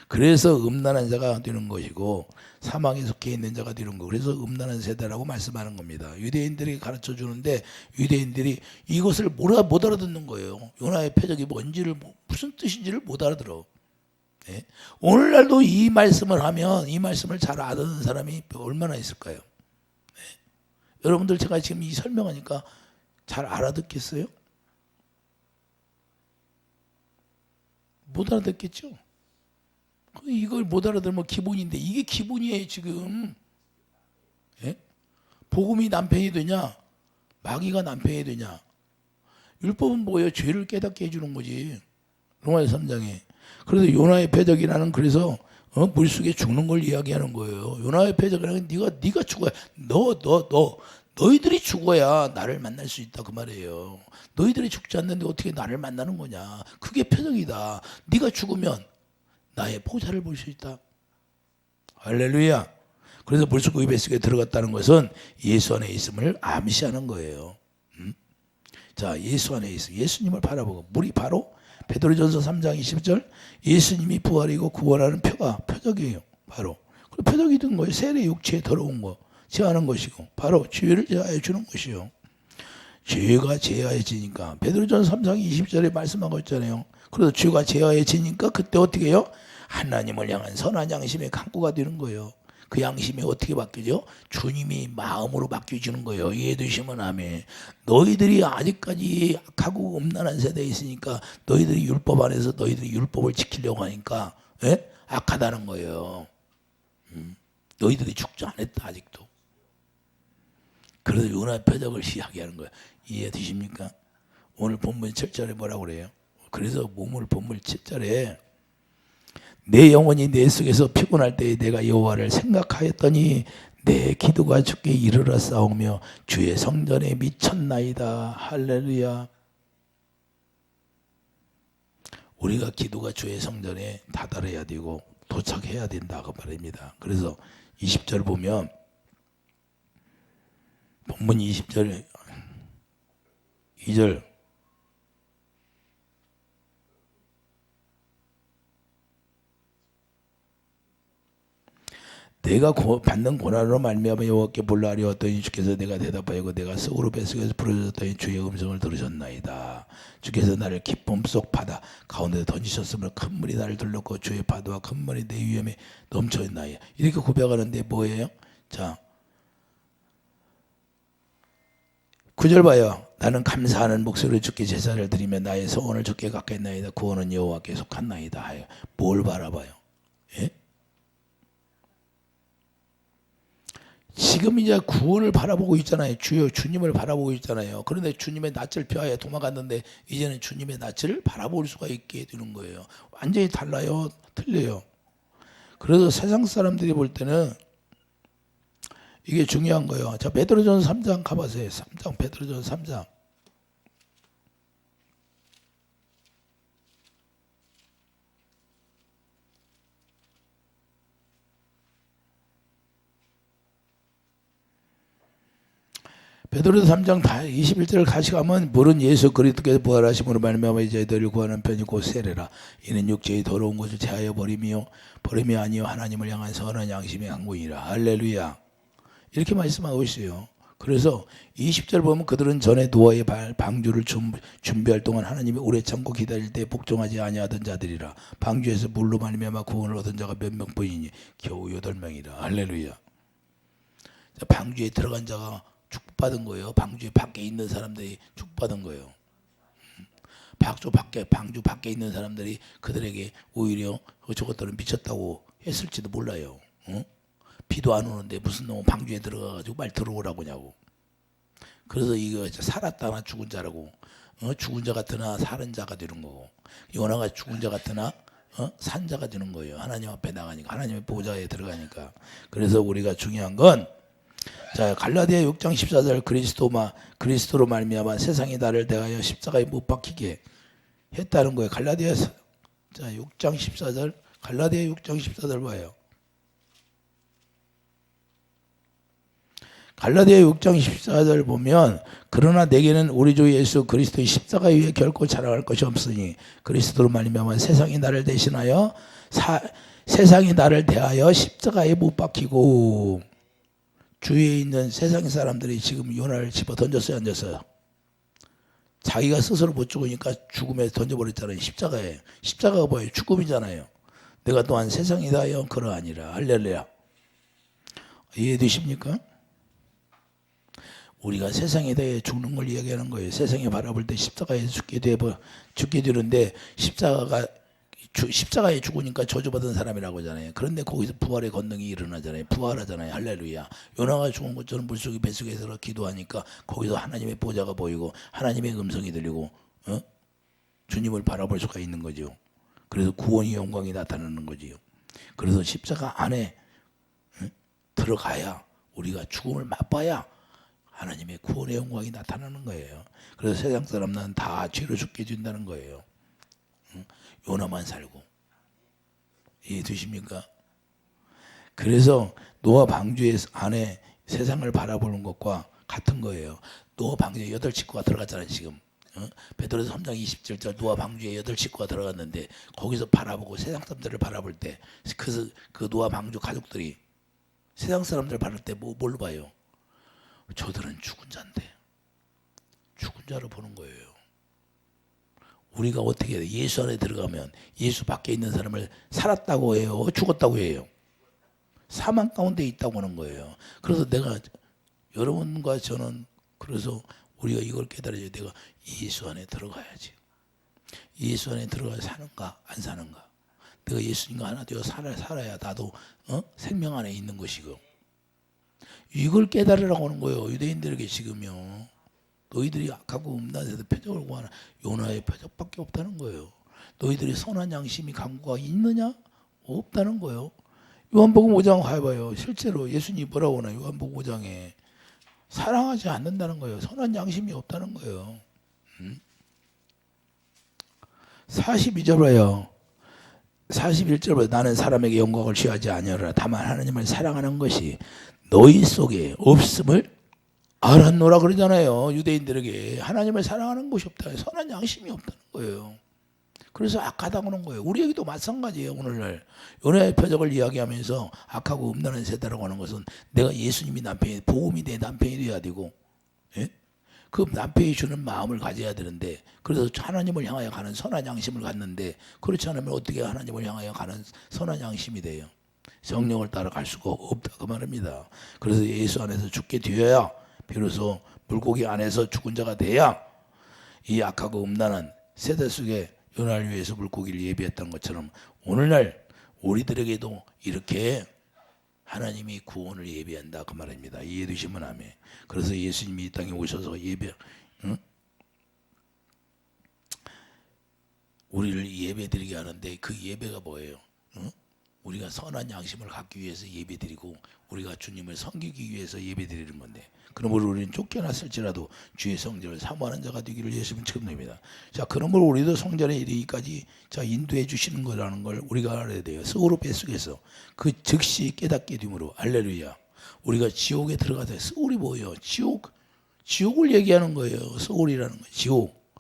그래서 음란한 자가 되는 것이고 사망에 속해 있는 자가 되는 거. 그래서 음란한 세대라고 말씀하는 겁니다. 유대인들에게 가르쳐 주는데 유대인들이 이것을 못 알아듣는 거예요. 요나의 표적이 뭔지를 무슨 뜻인지를 못 알아들어. 예? 오늘날도 이 말씀을 하면 이 말씀을 잘 알아듣는 사람이 얼마나 있을까요? 예? 여러분들 제가 지금 이 설명하니까 잘 알아듣겠어요? 못 알아듣겠죠? 이걸 못 알아들으면 기본인데 이게 기본이에요 지금. 예? 복음이 남편이 되냐 마귀가 남편이 되냐. 율법은 뭐예요? 죄를 깨닫게 해주는 거지. 로마서 3장에. 그래서 요나의 패적이라는 그래서 물속에 죽는 걸 이야기하는 거예요. 요나의 패적이라는 네가 죽어야 너희들이 죽어야 나를 만날 수 있다 그 말이에요. 너희들이 죽지 않는데 어떻게 나를 만나는 거냐. 그게 패적이다. 네가 죽으면 나의 보좌를 볼 수 있다. 할렐루야. 그래서 물속의 뱃속에 들어갔다는 것은 예수 안에 있음을 암시하는 거예요. 자, 예수 안에 있어. 예수님을 바라보고 물이 바로 베드로전서 3장 20절 예수님이 부활이고 구원하는 표적이에요. 바로. 표적이 된 거예요. 세례 육체에 더러운 거 제하는 것이고 바로 죄를 제하여 주는 것이요. 죄가 제하여지니까 베드로전서 3장 20절에 말씀하고 있잖아요. 그래서 죄가 제하여지니까 그때 어떻게 해요? 하나님을 향한 선한 양심의 강구가 되는 거예요. 그 양심이 어떻게 바뀌죠? 주님이 마음으로 바뀌어주는 거예요. 이해되시면 아멘. 너희들이 아직까지 악하고 음란한 세대에 있으니까 너희들이 율법 안에서 너희들이 율법을 지키려고 하니까 악하다는 거예요. 너희들이 죽지 않았다 아직도. 그래서 요나의 표적을 이야기하는 거예요. 이해되십니까? 오늘 본문 7절에 뭐라고 그래요? 그래서 본문 7절에 내 영혼이 내 속에서 피곤할 때에 내가 여호와를 생각하였더니 내 기도가 주께 이르러 싸우며 주의 성전에 미쳤나이다. 할렐루야. 우리가 기도가 주의 성전에 다다라야 되고 도착해야 된다고 말입니다. 그래서 20절 보면 본문 20절 2절 내가 받는 고난으로 말미암아 여호와께 불러하려왔더니 주께서 내가 대답하였고 내가 속으로 뱃속에서 부르짖었더니 주의 음성을 들으셨나이다. 주께서 나를 기쁨 속 바다 가운데 던지셨으므로 큰 물이 나를 둘렀고 주의 파도와 큰 물이 내 위험에 넘쳐있나이다. 이렇게 고백하는데 뭐예요? 자 9절 봐요. 나는 감사하는 목소리로 주께 제사를 드리며 나의 소원을 주께 갚겠나이다. 구원은 여호와께 속한나이다. 뭘 바라봐요? 예? 지금 이제 구원을 바라보고 있잖아요. 주여 주님을 바라보고 있잖아요. 그런데 주님의 낯을 피하여 도망갔는데 이제는 주님의 낯을 바라볼 수가 있게 되는 거예요. 완전히 달라요. 틀려요. 그래서 세상 사람들이 볼 때는 이게 중요한 거예요. 자, 베드로전서 3장 가보세요. 3장 베드로전서 3장. 베드로전서 3장 21절을 같이 가면 물은 예수 그리스도께서 부활하심으로 말미암아 이제 너희를 구하는 편이 곧 세례라. 이는 육체의 더러운 것을 제하여 버림이 아니요 하나님을 향한 선한 양심의 강구이라. 할렐루야. 이렇게 말씀하고 있어요. 그래서 20절 보면 그들은 전에 노아의 방주를 준비할 동안 하나님이 오래 참고 기다릴 때 복종하지 아니하던 자들이라. 방주에서 물로 말미암아 구원을 얻은 자가 몇 명뿐이니 겨우 8명이라. 할렐루야. 방주에 들어간 자가 축복받은 거예요. 방주 밖에 있는 사람들이 축복받은 거예요. 방주 밖에 있는 사람들이 그들에게 오히려 저것들은 미쳤다고 했을지도 몰라요. 비도 안 오는데 무슨 놈은 방주에 들어가가지고 빨리 들어오라고 하냐고. 그래서 이거 살았다나 죽은 자라고. 죽은 자 같으나 살은 자가 되는 거고. 요나가 죽은 자 같으나 산 자가 되는 거예요. 하나님 앞에 나가니까 하나님의 보좌에 들어가니까. 그래서 우리가 중요한 건 자, 갈라디아 6장 14절 그리스도로 말미암아 세상이 나를 대하여 십자가에 못 박히게 했다는 거예요. 갈라디아 6장 14절 갈라디아 6장 14절 봐요. 갈라디아 6장 14절 보면 그러나 내게는 우리 주 예수 그리스도의 십자가 위에 결코 자랑할 것이 없으니 그리스도로 말미암아 세상이 나를 대신하여 세상이 나를 대하여 십자가에 못 박히고. 주위에 있는 세상 사람들이 지금 요나를 집어 던졌어요, 안 던졌어요? 자기가 스스로 못 죽으니까 죽음에 던져버렸잖아요. 십자가에. 십자가가 뭐예요? 죽음이잖아요. 내가 또한 세상이 다하여 그러하니라. 할렐루야. 이해되십니까? 우리가 세상에 대해 죽는 걸 이야기하는 거예요. 세상에 바라볼 때 십자가에 죽게 되는데 십자가가 십자가에 죽으니까 저주받은 사람이라고 하잖아요. 그런데 거기서 부활의 권능이 일어나잖아요. 부활하잖아요. 할렐루야. 요나가 죽은 것처럼 물속에 뱃속에서 기도하니까 거기서 하나님의 보좌가 보이고 하나님의 음성이 들리고 주님을 바라볼 수가 있는 거죠. 그래서 구원의 영광이 나타나는 거지요. 그래서 십자가 안에 들어가야 우리가 죽음을 맛봐야 하나님의 구원의 영광이 나타나는 거예요. 그래서 세상 사람들은 다 죄로 죽게 된다는 거예요. 요나만 살고. 이해되십니까? 그래서 노아 방주의 안에 세상을 바라보는 것과 같은 거예요. 노아 방주에 8식구가 들어갔잖아요. 지금 베드로서 3장 27절 노아 방주에 8식구가 들어갔는데 거기서 바라보고 세상 사람들을 바라볼 때 그 노아 방주 가족들이 세상 사람들 바랄 때 뭘로 봐요? 저들은 죽은 자인데 죽은 자로 보는 거예요. 우리가 어떻게 해요? 예수 안에 들어가면 예수 밖에 있는 사람을 살았다고 해요? 죽었다고 해요? 사망 가운데 있다고 하는 거예요. 그래서 내가 여러분과 저는 그래서 우리가 이걸 깨달아야 내가 예수 안에 들어가야지. 예수 안에 들어가 사는가 안 사는가. 내가 예수님과 하나 되어 살아야 나도 생명 안에 있는 것이고. 이걸 깨달으라고 하는 거예요. 유대인들에게 지금요. 너희들이 악하고 음란한 새도 표적을 구하나 요나의 표적밖에 없다는 거예요. 너희들이 선한 양심이 강구가 있느냐? 없다는 거예요. 요한복음 5장 가봐요. 실제로 예수님이 뭐라고 하나 요한복음 5장에 사랑하지 않는다는 거예요. 선한 양심이 없다는 거예요. 42절 봐요. 41절부터 나는 사람에게 영광을 취하지 아니하노라. 다만 하나님을 사랑하는 것이 너희 속에 없음을 알았노라 그러잖아요. 유대인들에게 하나님을 사랑하는 것이 없다. 선한 양심이 없다는 거예요. 그래서 악하다고 하는 거예요. 우리에게도 마찬가지예요. 오늘날 요나의 표적을 이야기하면서 악하고 음란한 세대라고 하는 것은 내가 예수님이 남편이 복음이 내 남편이 돼야 되고 그 남편이 주는 마음을 가져야 되는데 그래서 하나님을 향하여 가는 선한 양심을 갖는데 그렇지 않으면 어떻게 하나님을 향하여 가는 선한 양심이 돼요. 성령을 따라갈 수가 없다 그 말입니다. 그래서 예수 안에서 죽게 되어야 비로소 물고기 안에서 죽은 자가 돼야 이 악하고 음란한 세대 속에 요나를 위해서 물고기를 예비했던 것처럼 오늘날 우리들에게도 이렇게 하나님이 구원을 예비한다 그 말입니다. 이해되시면 아멘. 그래서 예수님이 이 땅에 오셔서 우리를 예배드리게 하는데 그 예배가 뭐예요? 우리가 선한 양심을 갖기 위해서 예배드리고 우리가 주님을 섬기기 위해서 예배드리는 건데 그러므로 우리는 쫓겨났을지라도 주의 성전을 사모하는 자가 되기를 예수님은 축원합니다. 자, 그러므로 우리도 성전에 이르기까지 자 인도해 주시는 거라는 걸 우리가 알아야 돼요. 스오르 뱃속에서 그 즉시 깨닫게 됨으로 할렐루야. 우리가 지옥에 들어가서 스오르이 뭐예요? 지옥을 얘기하는 거예요. 스오르이라는 거 지옥.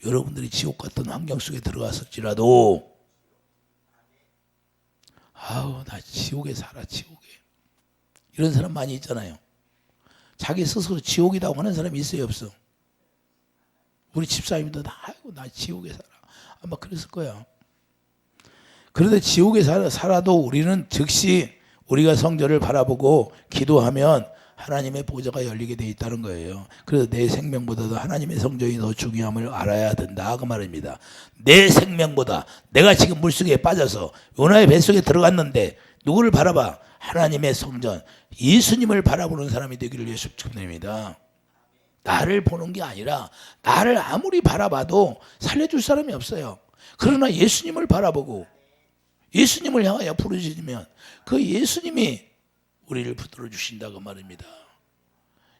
여러분들이 지옥 같은 환경 속에 들어갔을지라도 아우 나 지옥에 살아 지옥에 이런 사람 많이 있잖아요. 자기 스스로 지옥이라고 하는 사람이 있어요 없어? 우리 집사님도 다 아이고 나 지옥에 살아 아마 그랬을 거야. 그런데 지옥에 살아도 우리는 즉시 우리가 성전을 바라보고 기도하면 하나님의 보좌가 열리게 돼 있다는 거예요. 그래서 내 생명보다도 하나님의 성전이 더 중요함을 알아야 된다 그 말입니다. 내 생명보다 내가 지금 물속에 빠져서 요나의 뱃속에 들어갔는데 누구를 바라봐? 하나님의 성전 예수님을 바라보는 사람이 되기를 예수 축원합니다. 나를 보는 게 아니라 나를 아무리 바라봐도 살려줄 사람이 없어요. 그러나 예수님을 바라보고 예수님을 향하여 부르짖으면 그 예수님이 우리를 붙들어 주신다고 말입니다.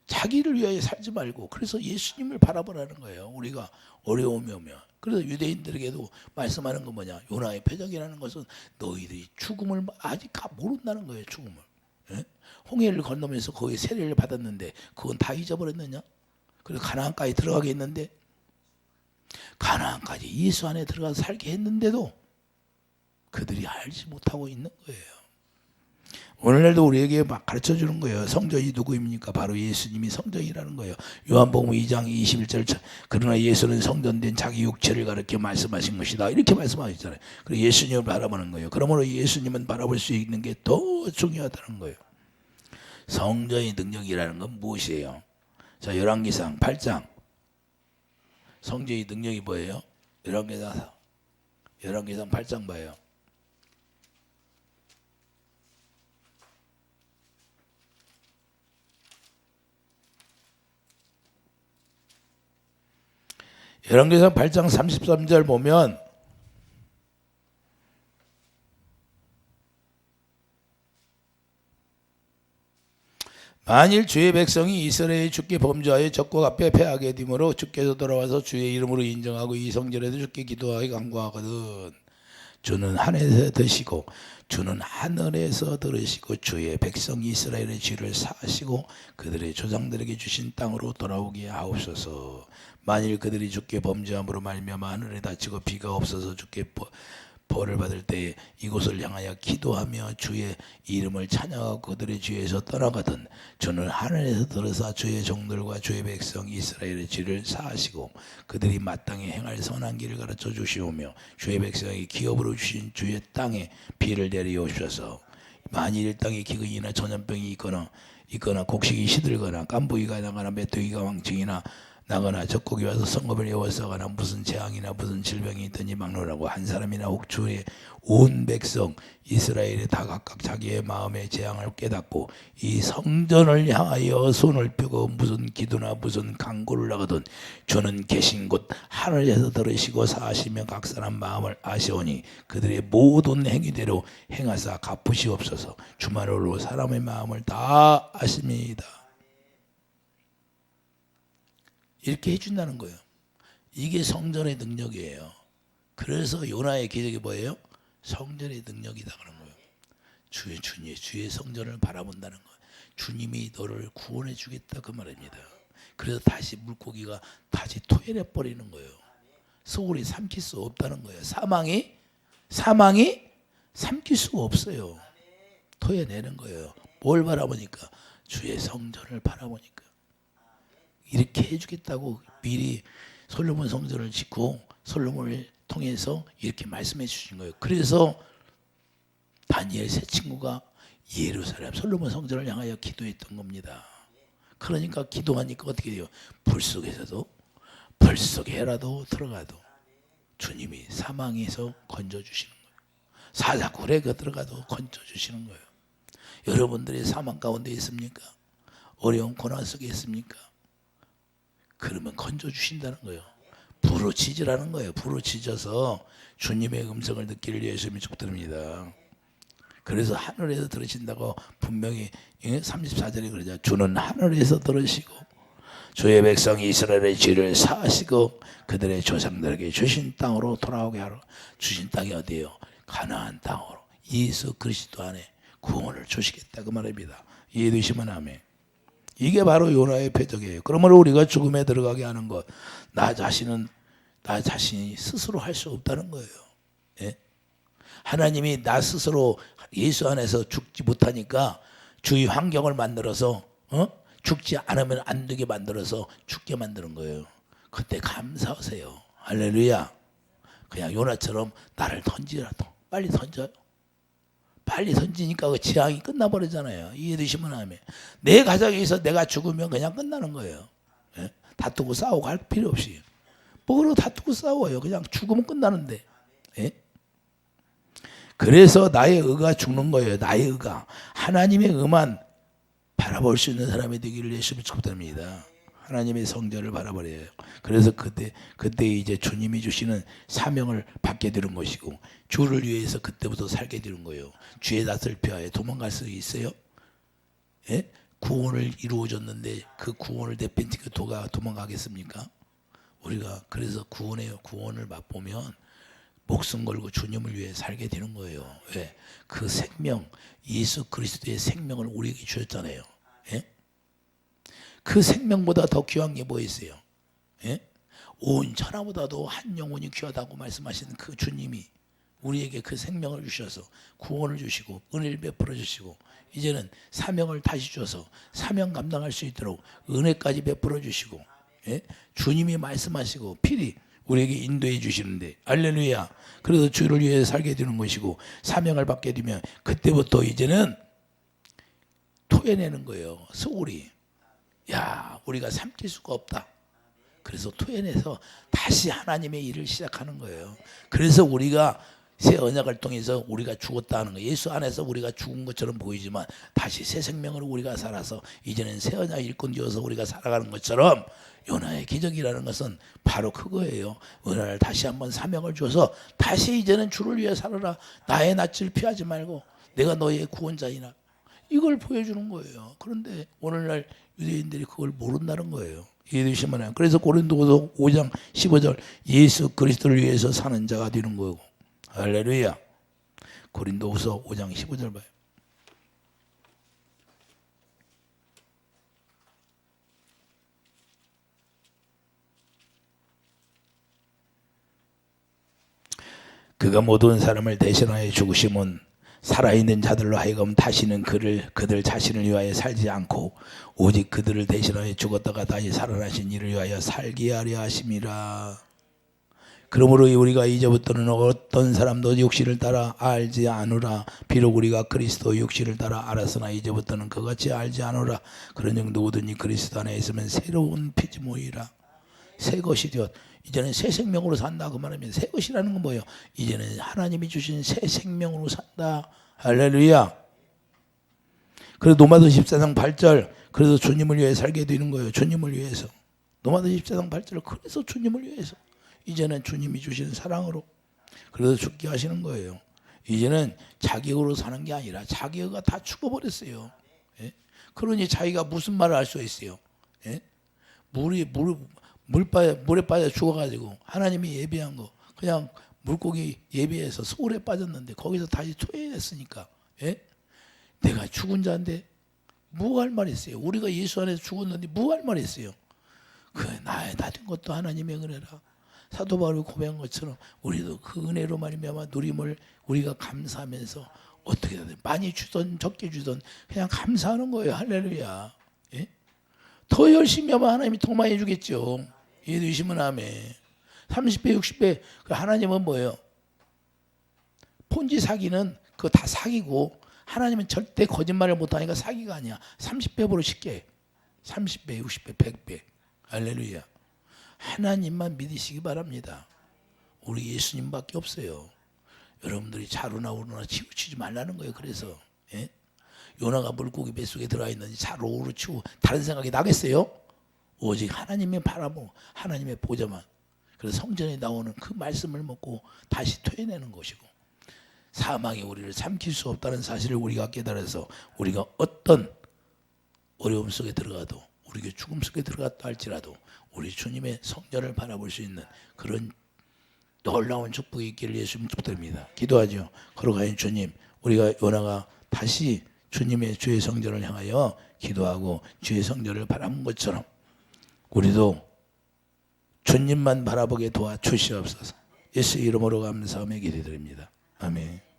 자기를 위하여 살지 말고 그래서 예수님을 바라보라는 거예요. 우리가 어려움이 오면. 그래서 유대인들에게도 말씀하는 건 뭐냐? 요나의 표적이라는 것은 너희들이 죽음을 아직 모른다는 거예요. 죽음을. 예? 홍해를 건너면서 거기 세례를 받았는데 그건 다 잊어버렸느냐? 그래서 가나안까지 들어가게 했는데 가나안까지 예수 안에 들어가서 살게 했는데도 그들이 알지 못하고 있는 거예요. 오늘날도 우리에게 막 가르쳐 주는 거예요. 성전이 누구입니까? 바로 예수님이 성전이라는 거예요. 요한복음 2장 21절 그러나 예수는 성전된 자기 육체를 가르쳐 말씀하신 것이다. 이렇게 말씀하셨잖아요. 그리고 예수님을 바라보는 거예요. 그러므로 예수님은 바라볼 수 있는 게 더 중요하다는 거예요. 성전의 능력이라는 건 무엇이에요? 자, 열왕기상 8장 성전의 능력이 뭐예요? 열왕기상 열왕기상 8장 봐요. 열왕기상 8장 33절 보면 만일 주의 백성이 이스라엘 주께 범죄하여 적국 앞에 패하게 되므로 주께서 돌아와서 주의 이름으로 인정하고 이 성전에도 주께 기도하게 간구하거든 주는 하늘에서 드시고 주는 하늘에서 들으시고 주의 백성 이스라엘의 죄를 사하시고 그들의 조상들에게 주신 땅으로 돌아오게 하옵소서. 만일 그들이 주께 범죄함으로 말미암아 하늘에 닫히고 비가 없어서 주께 벌을 받을 때에 이곳을 향하여 기도하며 주의 이름을 찬양하고 그들의 죄에서 떠나가든 주는 하늘에서 들으사 주의 종들과 주의 백성 이스라엘의 죄를 사하시고 그들이 마땅히 행할 선한 길을 가르쳐 주시오며 주의 백성에게 기업으로 주신 주의 땅에 비를 내리옵소서. 만일 땅에 기근이나 전염병이 있거나 곡식이 시들거나 깐부기가 나거나 메뚜기가 왕층이나 나거나 적국이 와서 성읍을 에워싸거나 무슨 재앙이나 무슨 질병이 있든지 막론하고 한 사람이나 옥주의 온 백성 이스라엘이 다 각각 자기의 마음의 재앙을 깨닫고 이 성전을 향하여 손을 펴고 무슨 기도나 무슨 간구를 하거든 주는 계신 곳 하늘에서 들으시고 사하시며 각 사람 마음을 아시오니 그들의 모든 행위대로 행하사 갚으시옵소서. 주말로 사람의 마음을 다 아십니다. 이렇게 해준다는 거예요. 이게 성전의 능력이에요. 그래서 요나의 기적이 뭐예요? 성전의 능력이다 그런 거예요. 주의 성전을 바라본다는 거예요. 주님이 너를 구원해 주겠다 그 말입니다. 그래서 다시 물고기가 다시 토해내 버리는 거예요. 소울이 삼킬 수 없다는 거예요. 사망이 삼킬 수가 없어요. 토해내는 거예요. 뭘 바라보니까? 주의 성전을 바라보니까. 이렇게 해주겠다고 미리 솔로몬 성전을 짓고 솔로몬을 통해서 이렇게 말씀해 주신 거예요. 그래서 다니엘 세 친구가 예루살렘 솔로몬 성전을 향하여 기도했던 겁니다. 그러니까 기도하니까 어떻게 돼요? 불 속에서도 불 속에라도 들어가도 주님이 사망에서 건져주시는 거예요. 사자굴에 들어가도 건져주시는 거예요. 여러분들이 사망 가운데 있습니까? 어려운 고난 속에 있습니까? 그러면 건져주신다는 거예요. 부르짖으라는 거예요. 부르짖어서 주님의 음성을 듣기를 예수님이 축드립니다. 그래서 하늘에서 들으신다고 분명히 34절에 그러죠. 주는 하늘에서 들으시고 주의 백성 이스라엘의 죄를 사하시고 그들의 조상들에게 주신 땅으로 돌아오게 하러 주신 땅이 어디예요? 가나안 땅으로 예수 그리스도 안에 구원을 주시겠다 그 말입니다. 이해되시면 아멘. 이게 바로 요나의 표적이에요. 그러므로 우리가 죽음에 들어가게 하는 것, 나 자신이 스스로 할 수 없다는 거예요. 예? 하나님이 나 스스로 예수 안에서 죽지 못하니까 주위 환경을 만들어서 죽지 않으면 안 되게 만들어서 죽게 만드는 거예요. 그때 감사하세요. 할렐루야. 그냥 요나처럼 나를 던지라도 빨리 던져요. 빨리 던지니까 그 재앙이 끝나버리잖아요. 이해되시면 하면 내 가정에서 내가 죽으면 그냥 끝나는 거예요. 예? 다투고 싸우고 할 필요 없이 뭐로 다투고 싸워요. 그냥 죽으면 끝나는데. 예? 그래서 나의 의가 죽는 거예요. 나의 의가 하나님의 의만 바라볼 수 있는 사람이 되기를 예수님이 축복합니다. 하나님의 성전을 바라버려요. 그래서 그때 이제 주님이 주시는 사명을 받게 되는 것이고 주를 위해서 그때부터 살게 되는 거예요. 주의 낯을 피하여 도망갈 수 있어요? 예? 구원을 이루어졌는데 그 구원을 내pen지 그 도가 도망가겠습니까? 우리가 그래서 구원을 맛보면 목숨 걸고 주님을 위해 살게 되는 거예요. 왜? 그 생명, 예수 그리스도의 생명을 우리에게 주셨잖아요. 예? 그 생명보다 더 귀한 게 뭐 있어요? 예? 온 천하보다도 한 영혼이 귀하다고 말씀하신 그 주님이 우리에게 그 생명을 주셔서 구원을 주시고 은혜를 베풀어 주시고 이제는 사명을 다시 줘서 사명 감당할 수 있도록 은혜까지 베풀어 주시고 예? 주님이 말씀하시고 필히 우리에게 인도해 주시는데 할렐루야. 그래서 주를 위해 살게 되는 것이고 사명을 받게 되면 그때부터 이제는 토해내는 거예요. 소울이 야 우리가 삼킬 수가 없다. 그래서 토해내서 다시 하나님의 일을 시작하는 거예요. 그래서 우리가 새 언약을 통해서 우리가 죽었다는 거, 예수 안에서 우리가 죽은 것처럼 보이지만 다시 새 생명으로 우리가 살아서 이제는 새 언약 일꾼되어서 우리가 살아가는 것처럼 요나의 기적이라는 것은 바로 그거예요. 은혜를 다시 한번 사명을 줘서 다시 이제는 주를 위해 살아라. 나의 낯을 피하지 말고 내가 너의 구원자이나, 이걸 보여주는 거예요. 그런데 오늘날 유대인들이 그걸 모른다는 거예요. 이해되시면, 그래서 고린도후서 5장 15절 예수 그리스도를 위해서 사는 자가 되는 거고. 할렐루야. 고린도후서 5장 15절 봐요. 그가 모든 사람을 대신하여 죽으심은 살아있는 자들로 하여금 다시는 그들 자신을 위하여 살지 않고 오직 그들을 대신하여 죽었다가 다시 살아나신 이를 위하여 살게 하려 하심이라. 그러므로 우리가 이제부터는 어떤 사람도 육신을 따라 알지 않으라. 비록 우리가 그리스도 육신을 따라 알았으나 이제부터는 그같이 알지 않으라. 그런즉 누구든지 그리스도 안에 있으면 새로운 피조물이라. 새 것이 되었. 이제는 새 생명으로 산다 그 말이면, 새 것이라는 건 뭐예요? 이제는 하나님이 주신 새 생명으로 산다. 할렐루야. 그래서 노마도 14장 8절, 그래서 주님을 위해 살게 되는 거예요. 주님을 위해서. 노마도 14장 8절, 그래서 주님을 위해서. 이제는 주님이 주시는 사랑으로 그래서 죽게 하시는 거예요. 이제는 자격으로 사는 게 아니라 자격가 다 죽어버렸어요. 예? 그러니 자기가 무슨 말을 할 수 있어요? 예? 물에 빠져 죽어가지고 하나님이 예비한 거 그냥 물고기 예비해서 소울에 빠졌는데 거기서 다시 토해냈으니까, 예? 내가 죽은 자인데 뭐 할 말이 있어요? 우리가 예수 안에서 죽었는데 뭐 할 말이 있어요? 그 나의 낮은 것도 하나님의 은혜라. 사도 바울이 고백한 것처럼 우리도 그 은혜로 말미암아 누림을 우리가 감사하면서 어떻게 해야 돼? 많이 주든 적게 주든 그냥 감사하는 거예요. 할렐루야. 예? 더 열심히 하면 하나님이 더 많이 주겠죠. 이해되시면 아멘. 30배 60배. 하나님은 뭐예요? 폰지 사기는 그거 다 사기고, 하나님은 절대 거짓말을 못하니까 사기가 아니야. 30배보다 쉽게 30배 60배 100배. 할렐루야. 하나님만 믿으시기 바랍니다. 우리 예수님밖에 없어요. 여러분들이 자루나 우루나 치우치지 말라는 거예요. 그래서, 예? 요나가 물고기 뱃속에 들어가 있는지 자루 우루 치고 다른 생각이 나겠어요? 오직 하나님의 바라보고 하나님의 보좌만. 그래서 성전에 나오는 그 말씀을 먹고 다시 토해내는 것이고, 사망이 우리를 삼킬 수 없다는 사실을 우리가 깨달아서 우리가 어떤 어려움 속에 들어가도, 우리가 죽음 속에 들어갔다 할지라도 우리 주님의 성전을 바라볼 수 있는 그런 놀라운 축복이 있기를 예수님 축복드립니다. 기도하죠. 거룩하신 주님, 우리가 요나가 다시 주님의 주의 성전을 향하여 기도하고 주의 성전을 바라본 것처럼 우리도 주님만 바라보게 도와주시옵소서. 예수 이름으로 감사하며 기도드립니다. 아멘.